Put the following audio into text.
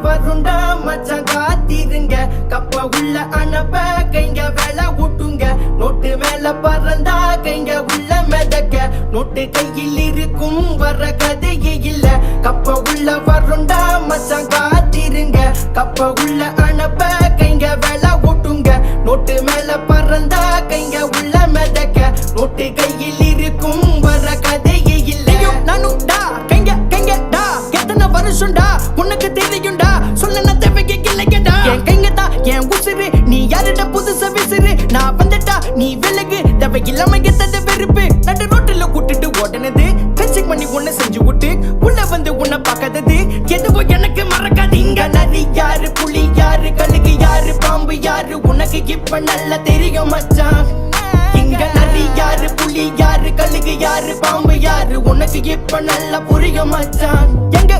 வருண்டா மச்சான் காத்திருங்க கப்ப உள்ள அனுப்ப கைங்க வேலை ஊட்டுங்க நோட்டு மேல பறந்தா கைங்க உள்ள மிதக்க நோட்டு கையில் இருக்கும் வர கதையே இல்ல கப்ப உள்ள வருண்டா மச்சான் காத்திருங்க கப்ப உள்ள அனுப்ப கைங்க வேலை ஊட்டுங்க நோட்டு மேல பறந்தா கைங்க உள்ள மிதக்க நோட்டு கையில் இருக்கும் வர கதையே இல்ல நானும் டா கைங்க கைங்க டா எத்தனை வருஷம்டா உனக்கு தெரியும்டா சொல்ல தேவைக்கு இல்லையடா என் கைங்க தான் என் உசுறு நீ யாருட புதுசா விசிறு நான் வந்துட்டா நீ விலகு தேவை இல்லாம எத்தது வெறுப்பு நடு ரோட்டுல கூட்டிட்டு ஓடனது கச்சிங் பண்ணி உன்னை செஞ்சு விட்டு உள்ள வந்து உன்னை பார்க்காதது எதுவோ எனக்கு மறக்காதீங்க நரி யாரு புலி யாரு கழுகு யாரு பாம்பு யாரு உனக்கு இப்ப நல்லா தெரியும் மச்சான் இங்க நரி யாரு புலி யாரு கழுகு யாரு பாம்பு யாரு உனக்கு இப்ப நல்லா புரியும் மச்சான் எங்க